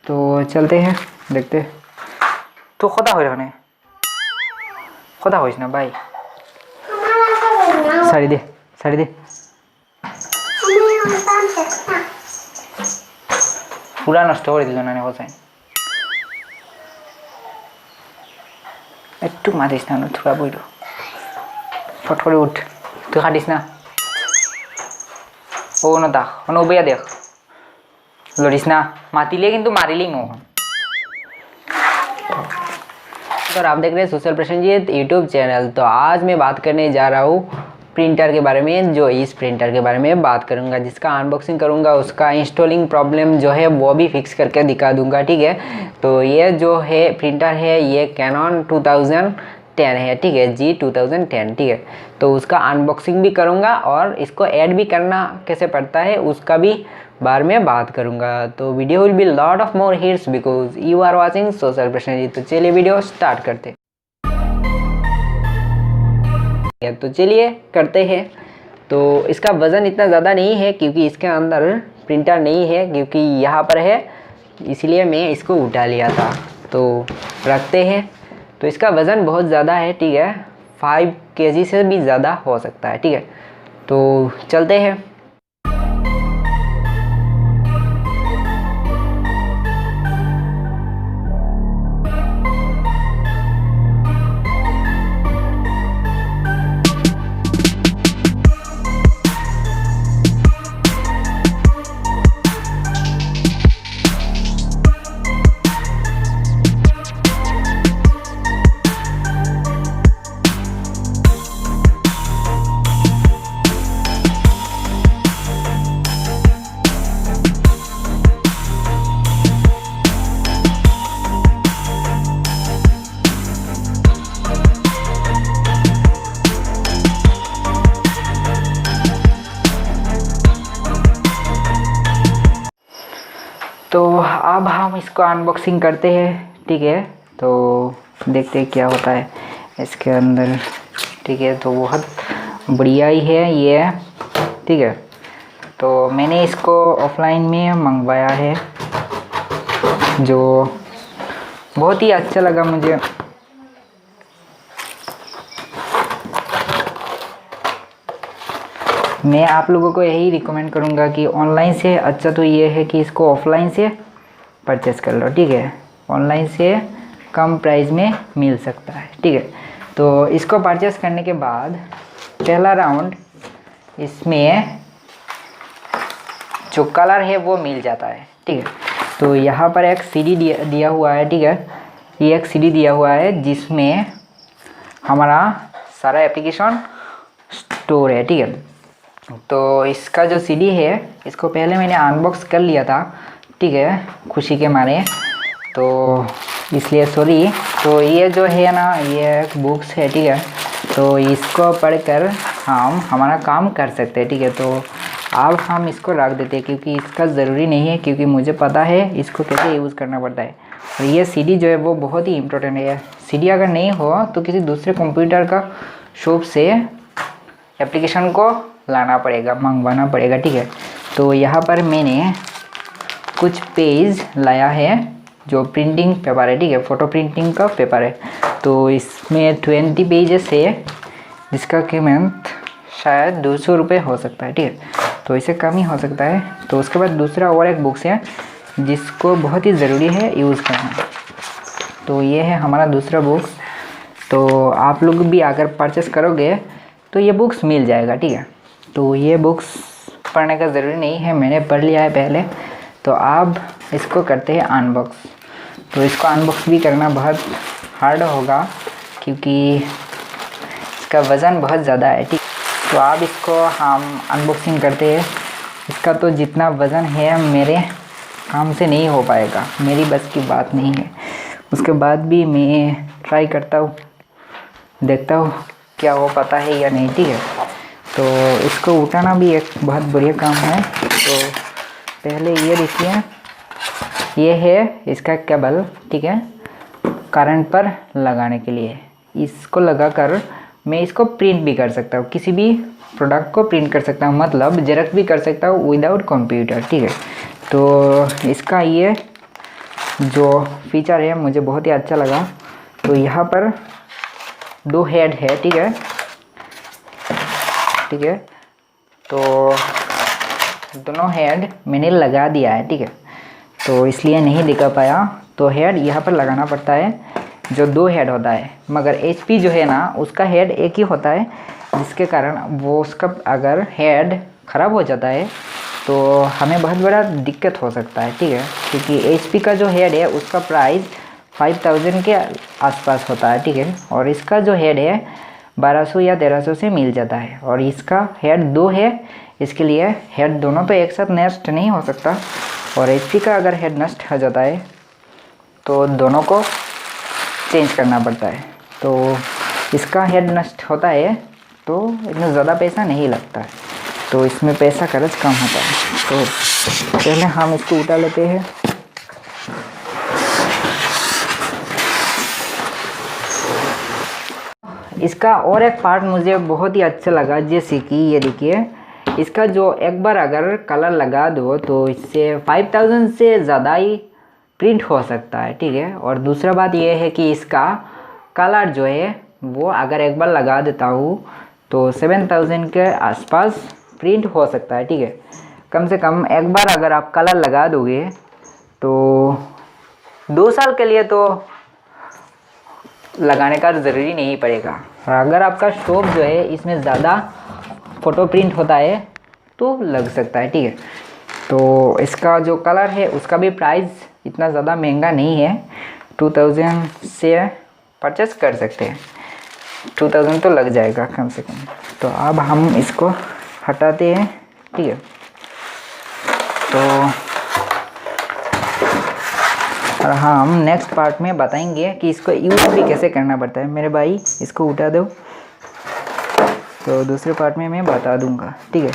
तो चलते हैं, देखते हैं। तो खोदा हो रहा खोदा होइस ना भाई, साड़ी दे साड़ी दे। पूरा नष्ट कर दिल ना होसाइन একটু মারিস না, থোড়া বইলো ফট করে উঠ, তুই কাটিস না। ও না দেখ উবেয়া দেখ, লড়িস না, মাতিলে কিন্তু মারিলেই নো। तो आप देख रहे हैं सोशल प्रसन्नजीत यूट्यूब चैनल। तो आज मैं बात करने जा रहा हूँ प्रिंटर के बारे में, जो इस प्रिंटर के बारे में बात करूँगा, जिसका अनबॉक्सिंग करूँगा, उसका इंस्टॉलिंग प्रॉब्लम जो है वो भी फिक्स करके दिखा दूँगा, ठीक है। तो ये जो है प्रिंटर है ये कैनन 2010 है, ठीक है, G2010, ठीक है। तो उसका अनबॉक्सिंग भी करूँगा और इसको ऐड भी करना कैसे पड़ता है उसका भी बारे में बात करूँगा। तो video will be lot of more hits because you are watching social Prasannajit. तो चलिए वीडियो स्टार्ट करते हैं। तो चलिए करते हैं। तो इसका वज़न इतना ज़्यादा नहीं है क्योंकि इसके अंदर प्रिंटर नहीं है, क्योंकि यहाँ पर है इसलिए मैं इसको उठा लिया था। तो रखते हैं। तो इसका वज़न बहुत ज़्यादा है, ठीक है, 5 kg से भी ज़्यादा हो सकता है, ठीक है। तो चलते हैं। तो अब हम इसको अनबॉक्सिंग करते हैं, ठीक है। तो देखते हैं क्या होता है इसके अंदर, ठीक है। तो बहुत बढ़िया ही है ये, ठीक है। तो मैंने इसको ऑफलाइन में मंगवाया है, जो बहुत ही अच्छा लगा मुझे। मैं आप लोगों को यही रिकमेंड करूँगा कि ऑनलाइन से अच्छा तो ये है कि इसको ऑफलाइन से परचेस कर लो, ठीक है। ऑनलाइन से कम प्राइस में मिल सकता है, ठीक है। तो इसको परचेस करने के बाद पहला राउंड इसमें जो कलर है वो मिल जाता है, ठीक है। तो यहाँ पर एक CD दिया हुआ है, ठीक है। ये एक CD दिया हुआ है जिसमें हमारा सारा एप्लीकेशन स्टोर है, ठीक है। तो इसका जो CD है इसको पहले मैंने अनबॉक्स कर लिया था, ठीक है, खुशी के मारे, तो इसलिए सॉरी। तो ये जो है ना ये एक बुक्स है, ठीक है। तो इसको पढ़कर हम हमारा काम कर सकते हैं, ठीक है। तो अब हम इसको रख देते हैं क्योंकि इसका ज़रूरी नहीं है, क्योंकि मुझे पता है इसको कैसे यूज़ करना पड़ता है। और ये CD जो है वो बहुत ही इम्पोर्टेंट है। CD अगर नहीं हो तो किसी दूसरे कंप्यूटर का शॉप से एप्लीकेशन को लाना पड़ेगा, मंगवाना पड़ेगा, ठीक है। तो यहाँ पर मैंने कुछ पेज लाया है जो प्रिंटिंग पेपर है, ठीक है, फ़ोटो प्रिंटिंग का पेपर है। तो इसमें 20 पेजेस है जिसका कीमत शायद 200 रुपये हो सकता है, ठीक है। तो इससे कम ही हो सकता है। तो उसके बाद दूसरा और एक बुक्स है जिसको बहुत ही ज़रूरी है यूज़ करना। तो ये है हमारा दूसरा बुक्स। तो आप लोग भी अगर परचेस करोगे तो ये बुक्स मिल जाएगा, ठीक है। तो ये बुक्स पढ़ने का ज़रूरी नहीं है, मैंने पढ़ लिया है पहले। तो अब इसको करते हैं अनबॉक्स। तो इसको अनबॉक्स भी करना बहुत हार्ड होगा क्योंकि इसका वज़न बहुत ज़्यादा है, ठीक। तो अब इसको हम अनबॉक्सिंग करते हैं। इसका तो जितना वज़न है मेरे काम से नहीं हो पाएगा, मेरी बस की बात नहीं है। उसके बाद भी मैं ट्राई करता हूँ, देखता हूँ क्या हो पाता है या नहीं, ठीक है। तो इसको उठाना भी एक बहुत बढ़िया काम है। तो पहले ये देखिए, ये है इसका केबल, ठीक है, करंट पर लगाने के लिए। इसको लगाकर मैं इसको प्रिंट भी कर सकता हूँ, किसी भी प्रोडक्ट को प्रिंट कर सकता हूँ, मतलब जेरॉक्स भी कर सकता हूँ विदाउट कंप्यूटर, ठीक है। तो इसका ये जो फीचर है मुझे बहुत ही अच्छा लगा। तो यहाँ पर 2 हेड है, ठीक है, ठीक है। तो दोनों हेड मैंने लगा दिया है, ठीक है, तो इसलिए नहीं दिखा पाया। तो हेड यहाँ पर लगाना पड़ता है, जो 2 हेड होता है, मगर HP जो है ना उसका हेड एक ही होता है, जिसके कारण वो उसका अगर हेड ख़राब हो जाता है तो हमें बहुत बड़ा दिक्कत हो सकता है, ठीक है, क्योंकि HP का जो हेड है उसका प्राइस 5000 के आसपास होता है, ठीक है, और इसका जो हेड है 1200 या 1300 से मिल जाता है, और इसका हेड 2 है, इसके लिए हेड दोनों तो एक साथ नष्ट नहीं हो सकता, और HP का अगर हेड नष्ट हो जाता है तो दोनों को चेंज करना पड़ता है। तो इसका हेड नष्ट होता है तो इतना ज़्यादा पैसा नहीं लगता है, तो इसमें पैसा खर्च कम होता है। तो पहले हम इसको उठा लेते हैं। इसका और एक पार्ट मुझे बहुत ही अच्छा लगा, जैसे कि ये देखिए, इसका जो एक बार अगर कलर लगा दो तो इससे 5000 से ज़्यादा ही प्रिंट हो सकता है, ठीक है। और दूसरा बात ये है कि इसका कलर जो है वो अगर एक बार लगा देता हूँ तो 7000 के आसपास प्रिंट हो सकता है, ठीक है। कम से कम एक बार अगर आप कलर लगा दोगे तो 2 साल के लिए तो लगाने का ज़रूरी नहीं पड़ेगा। और अगर आपका शॉप जो है इसमें ज़्यादा फ़ोटो प्रिंट होता है तो लग सकता है, ठीक है। तो इसका जो कलर है उसका भी प्राइस इतना ज़्यादा महंगा नहीं है, 2000 से परचेस कर सकते हैं, 2000 तो लग जाएगा कम से कम। तो अब हम इसको हटाते हैं, ठीक है। तो और हम नेक्स्ट पार्ट में बताएंगे कि इसको यूज़ भी कैसे करना पड़ता है। मेरे भाई इसको उठा दो, तो दूसरे पार्ट में मैं बता दूंगा, ठीक है।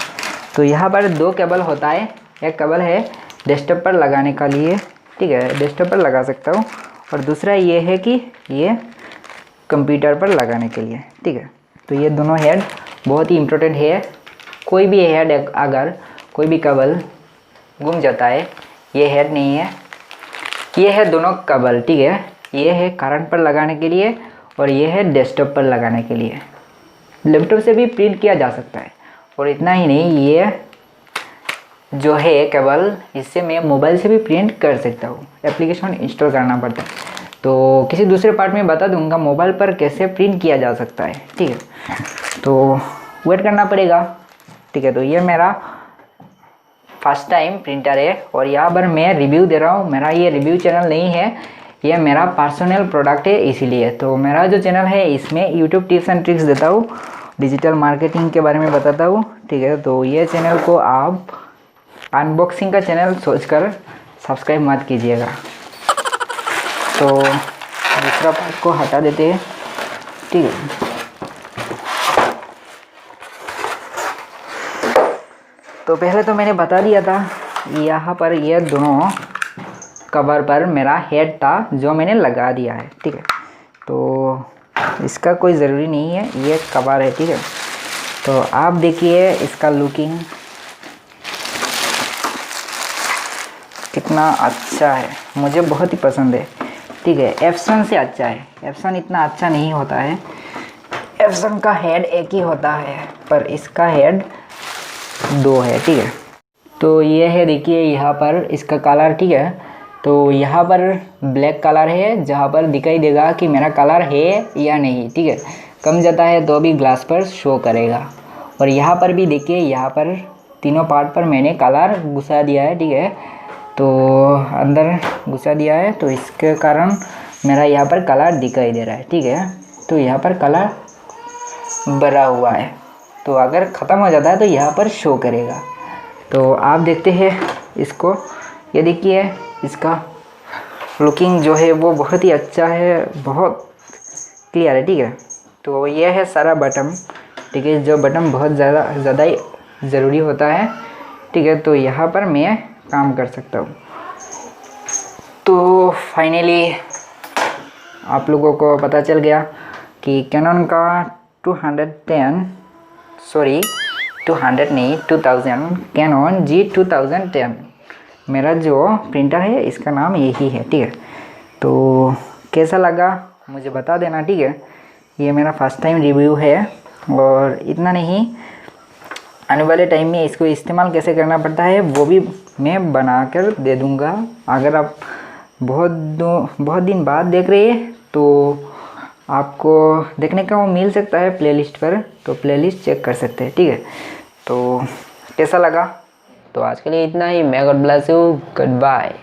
तो यहाँ पर 2 केबल होता है, एक केबल है डेस्कटॉप पर लगाने का लिए, ठीक है, डेस्कटॉप पर लगा सकता हूँ, और दूसरा ये है कि ये कंप्यूटर पर लगाने के लिए, ठीक है। तो ये दोनों हेड बहुत ही इम्पोर्टेंट है। कोई भी हेड अगर कोई भी केबल गुम जाता है, ये हेड नहीं है, ये है दोनों केबल, ठीक है। ये है करंट पर लगाने के लिए और ये है डेस्कटॉप पर लगाने के लिए। लैपटॉप से भी प्रिंट किया जा सकता है, और इतना ही नहीं, ये जो है केबल इससे मैं मोबाइल से भी प्रिंट कर सकता हूँ, एप्लीकेशन इंस्टॉल करना पड़ता है। तो किसी दूसरे पार्ट में बता दूंगा मोबाइल पर कैसे प्रिंट किया जा सकता है, ठीक है। तो वेट करना पड़ेगा, ठीक है। तो ये मेरा फर्स्ट टाइम प्रिंटर है, और यहाँ पर मैं रिव्यू दे रहा हूँ। मेरा ये रिव्यू चैनल नहीं है, ये मेरा पर्सनल प्रोडक्ट है, इसीलिए। तो मेरा जो चैनल है इसमें यूट्यूब टिप्स एंड ट्रिक्स देता हूँ, डिजिटल मार्केटिंग के बारे में बताता हूँ, ठीक है। तो ये चैनल को आप अनबॉक्सिंग का चैनल सोचकर सब्सक्राइब मत कीजिएगा। तो दूसरा पार्ट को हटा देते हैं, ठीक है। तो पहले तो मैंने बता दिया था, यहाँ पर ये दोनों कवर पर मेरा हेड था जो मैंने लगा दिया है, ठीक है। तो इसका कोई ज़रूरी नहीं है, ये कवर है, ठीक है। तो आप देखिए इसका लुकिंग कितना अच्छा है, मुझे बहुत ही पसंद है, ठीक है। एप्सन से अच्छा है, एप्सन इतना अच्छा नहीं होता है, एप्सन का हेड एक ही होता है, पर इसका हेड 2 है, ठीक है। तो ये है, देखिए यहाँ पर इसका कलर, ठीक है। तो यहाँ पर ब्लैक कलर है, जहाँ पर दिखाई देगा कि मेरा कलर है या नहीं, ठीक है। कम जाता है तो भी ग्लास पर शो करेगा। और यहाँ पर भी देखिए, यहाँ पर तीनों पार्ट पर मैंने कलर घुसा दिया है, ठीक है। तो अंदर घुसा दिया है, तो इसके कारण मेरा यहाँ पर कलर दिखाई दे रहा है, ठीक है। तो यहाँ पर कलर भरा हुआ है, तो अगर ख़त्म हो जाता है तो यहाँ पर शो करेगा। तो आप देखते हैं इसको, ये देखिए इसका लुकिंग जो है वो बहुत ही अच्छा है, बहुत क्लियर है, ठीक है। तो ये है सारा बटन, ठीक है, जो बटन बहुत ज़्यादा ही ज़रूरी होता है, ठीक है। तो यहाँ पर मैं काम कर सकता हूँ। तो फाइनली आप लोगों को पता चल गया कि कैनन का 200 नहीं 2000 कैनन G2010 मेरा जो प्रिंटर है इसका नाम यही है, ठीक है। तो कैसा लगा मुझे बता देना, ठीक है। ये मेरा फर्स्ट टाइम रिव्यू है, और इतना नहीं, आने वाले टाइम में इसको इस्तेमाल कैसे करना पड़ता है वो भी मैं बना कर दे दूँगा। अगर आप बहुत दिन बाद देख रहे हैं तो आपको देखने का वो मिल सकता है प्लेलिस्ट पर, तो प्लेलिस्ट चेक कर सकते हैं, ठीक है। तो कैसा लगा? तो आज के लिए इतना ही। मैं God bless you, good bye.